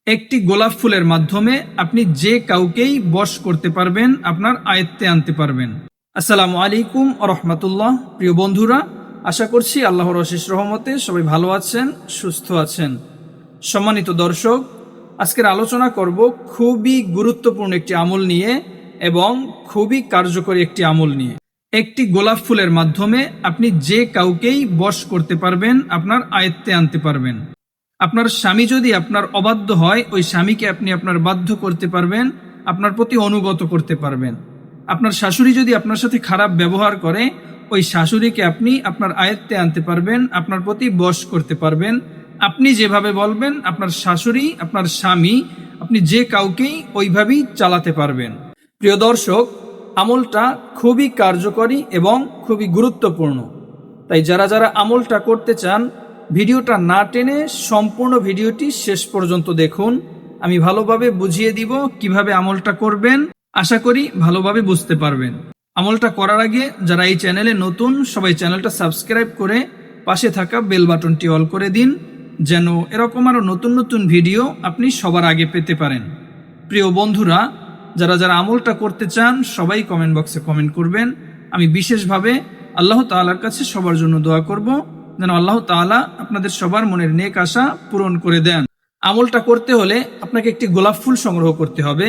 একটি গোলাপ ফুলের মাধ্যমে আপনি যে কাউকেই বশ করতে পারবেন, আপনার আয়ত্তে আনতে পারবেন। আসসালামু আলাইকুম ওয়া রাহমাতুল্লাহ। প্রিয় বন্ধুরা, আশা করছি আল্লাহর অশেষ রহমতে সবাই ভালো আছেন, সুস্থ আছেন। সম্মানিত দর্শক, আজকের আলোচনা করব খুবই গুরুত্বপূর্ণ একটি আমল নিয়ে এবং খুবই কার্যকরী একটি আমল নিয়ে। একটি গোলাপ ফুলের মাধ্যমে আপনি যে কাউকেই বশ করতে পারবেন, আপনার আয়ত্তে আনতে পারবেন। আপনার স্বামী যদি আপনার অবাধ্য হয়, ওই স্বামীকে আপনি আপনার বাধ্য করতে পারবেন, আপনার প্রতি অনুগত করতে পারবেন। আপনার শাশুড়ি যদি আপনার সাথে খারাপ ব্যবহার করে, ওই শাশুড়িকে আপনি আপনার আয়ত্তে আনতে পারবেন, আপনার প্রতি বশ করতে পারবেন। আপনি যেভাবে বলবেন, আপনার শাশুড়ি, আপনার স্বামী, আপনি যে কাউকেই ওইভাবেই চালাতে পারবেন। প্রিয় দর্শক, আমলটা খুবই কার্যকরী এবং খুবই গুরুত্বপূর্ণ। তাই যারা যারা আমলটা করতে চান, ভিডিওটা না টেনে সম্পূর্ণ ভিডিওটি শেষ পর্যন্ত দেখুন। আমি ভালোভাবে বুঝিয়ে দিব কিভাবে আমলটা করবেন। আশা করি ভালোভাবে বুঝতে পারবেন। আমলটা করার আগে যারা এই চ্যানেলে নতুন, সবাই চ্যানেলটা সাবস্ক্রাইব করে পাশে থাকা বেল বাটনটি অল করে দিন, যেন এরকম আরও নতুন নতুন ভিডিও আপনি সবার আগে পেতে পারেন। প্রিয় বন্ধুরা, যারা যারা আমলটা করতে চান সবাই কমেন্ট বক্সে কমেন্ট করবেন। আমি বিশেষভাবে আল্লাহ তাআলার কাছে সবার জন্য দোয়া করব, যেন আল্লাহ তাআলা আপনাদের সবার মনের নেক আশা পূরণ করে দেন। আমলটা করতে হলে আপনাকে একটি গোলাপ ফুল সংগ্রহ করতে হবে।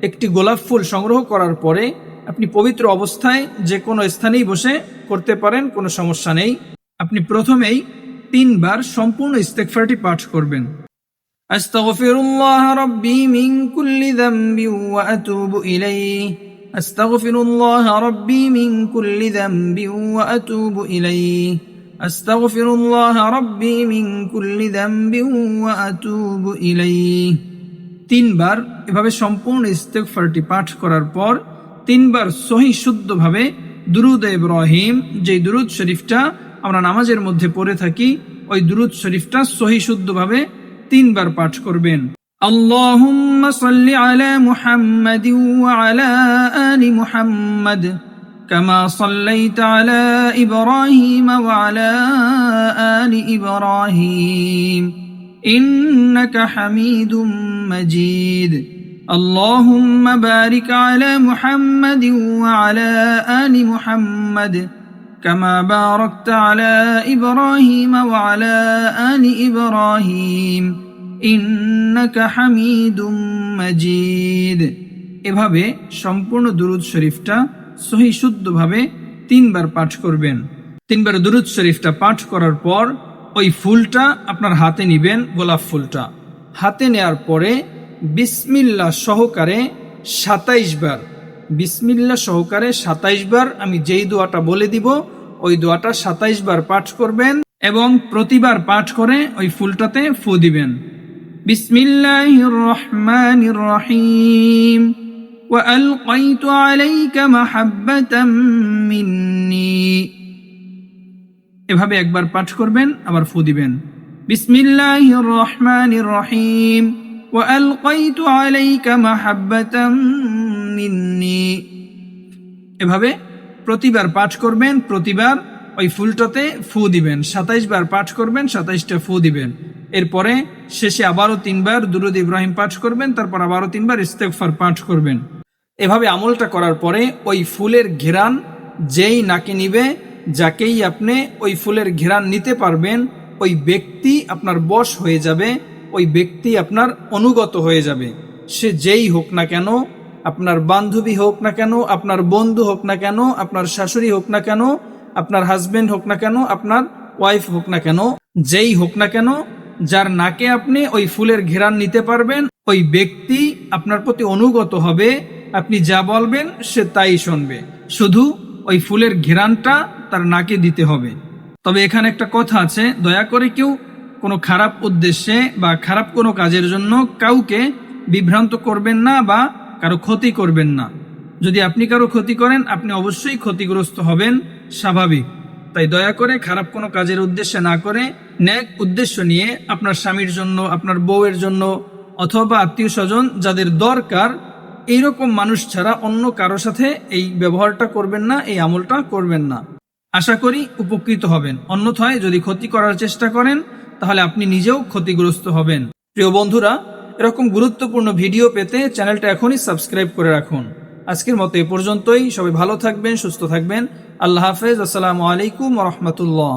একটি গোলাপ ফুল সংগ্রহ করার পরে আপনি পবিত্র অবস্থায় যে কোনো স্থানেই বসে করতে পারেন, কোনো সমস্যা নেই। আপনি প্রথমেই 3 বার সম্পূর্ণ ইস্তেগফারটি পাঠ করবেন। আস্তাগফিরুল্লাহ রাব্বি মিন কুল্লি যামবিন ওয়া আতুবু ইলাইহি। আস্তাগফিরুল্লাহ রাব্বি মিন কুল্লি যামবিন ওয়া আতুবু ইলাইহি। আস্তাগফিরুল্লাহ রাব্বি মিন কুল্লি যামবিন ওয়া আতুবু ইলাইহি। 3 বার এভাবে সম্পূর্ণ ইস্তেগফারটি পাঠ করার পর 3 বার সহি শুদ্ধভাবে দুরুদ ইব্রাহিম, যে দুরুদ শরীফটা আমরা নামাজের মধ্যে পড়ে থাকি, ওই দুরুদ শরীফটা সহি শুদ্ধভাবে 3 বার পাঠ করবেন। আল্লাহুম্মা সাল্লি আলা মুহাম্মাদিন ওয়া আলা আলি মুহাম্মাদ কামা সাল্লাইতা আলা ইব্রাহিম ওয়া আলা আলি ইব্রাহিম ইন্নাকা হামিদুম মাজিদ। আল্লাহুম্মা বারিক আলা মুহাম্মাদিন ওয়া আলা আলি মুহাম্মাদ কামা বারাকতা আলা ইব্রাহিম ওয়া আলা আলি ইব্রাহিম ইন্নাকা হামিদুম মাজিদ। এভাবে সম্পূর্ণ দুরুদ শরীফটা সহি শুদ্ধভাবে 3 বার পাঠ করবেন। 3 বার দুরুদ শরীফটা পাঠ করার পর ওই ফুলটা আপনার হাতে নিবেন। গোলাপ ফুলটা হাতে নেয়ার পরে বিসমিল্লাহ সহকারে 27 বার, বিসমিল্লাহ সহকারে 27 বার আমি যেই দোয়াটা বলে দিব, ওই দোয়াটা 27 বার পাঠ করবেন এবং প্রতিবার পাঠ করে ওই ফুলটাতে ফু দিবেন। বিসমিল্লাহির রহমানির রহিম ওয়া আলকাইতু আলাইকা মাহাব্বাতাম মিন্নি। এভাবে একবার পাঠ করবেন, আবার ফু দিবেন। বিসমিল্লাহির রহমানির রহিম ওয়া আলকাইতু আলাইকা মাহাব্বাতাম মিন্নি। এভাবে প্রতিবার পাঠ করবেন, প্রতিবার ওই ফুলটাতে ফু দিবেন। 27 বার পাঠ করবেন, 27টা ফু দিবেন। এরপরে শেষে আবারও 3 বার দুরুদ ইব্রাহিম পাঠ করবেন, তারপর আবারও 3 বার ইস্তেগফার পাঠ করবেন। এভাবে আমলটা করার পরে ওই ফুলের ঘেরান যেই নাকে নিবে, যাকেই আপনি ওই ফুলের ঘেরান নিতে পারবেন, ওই ব্যক্তি আপনার বশ হয়ে যাবে, ওই ব্যক্তি আপনার অনুগত হয়ে যাবে। সে যেই হোক না কেন, আপনার বান্ধবী হোক না কেন, আপনার বন্ধু হোক না কেন, আপনার শাশুড়ি হোক না কেন, আপনার হাজবেন্ড হোক না কেন, আপনার ওয়াইফ হোক না কেন, যেই হোক না কেন, যার নাকে আপনি ওই ফুলের ঘেরান নিতে পারবেন, ওই ব্যক্তি আপনার প্রতি অনুগত হবে। আপনি যা বলবেন সে তাই শুনবে। শুধু ওই ফুলের ঘেরানটা তার নাকে দিতে হবে। তবে এখানে একটা কথা আছে, দয়া করে কেউ কোনো খারাপ উদ্দেশ্যে বা খারাপ কোনো কাজের জন্য কাউকে বিভ্রান্ত করবেন না বা কারো ক্ষতি করবেন না। যদি আপনি কারো ক্ষতি করেন, আপনি অবশ্যই ক্ষতিগ্রস্ত হবেন, স্বাভাবিক। তাই দয়া করে খারাপ কোনো কাজের উদ্দেশ্যে না করে নেক উদ্দেশ্য নিয়ে আপনার স্বামীর জন্য, আপনার বউয়ের জন্য, অথবা আত্মীয় স্বজন যাদের দরকার, এইরকম মানুষ ছাড়া অন্য কারো সাথে এই ব্যবহারটা করবেন না, এই আমলটা করবেন না। আশা করি উপকৃত হবেন। অন্যথায় যদি ক্ষতি করার চেষ্টা করেন, তাহলে আপনি নিজেও ক্ষতিগ্রস্ত হবেন। প্রিয় বন্ধুরা, এরকম গুরুত্বপূর্ণ ভিডিও পেতে চ্যানেলটা এখনই সাবস্ক্রাইব করে রাখুন। আজকের মতো এ পর্যন্তই। সবাই ভালো থাকবেন, সুস্থ থাকবেন। আল্লাহ হাফেজ। আসসালামু আলাইকুম ওয়া রাহমাতুল্লাহ।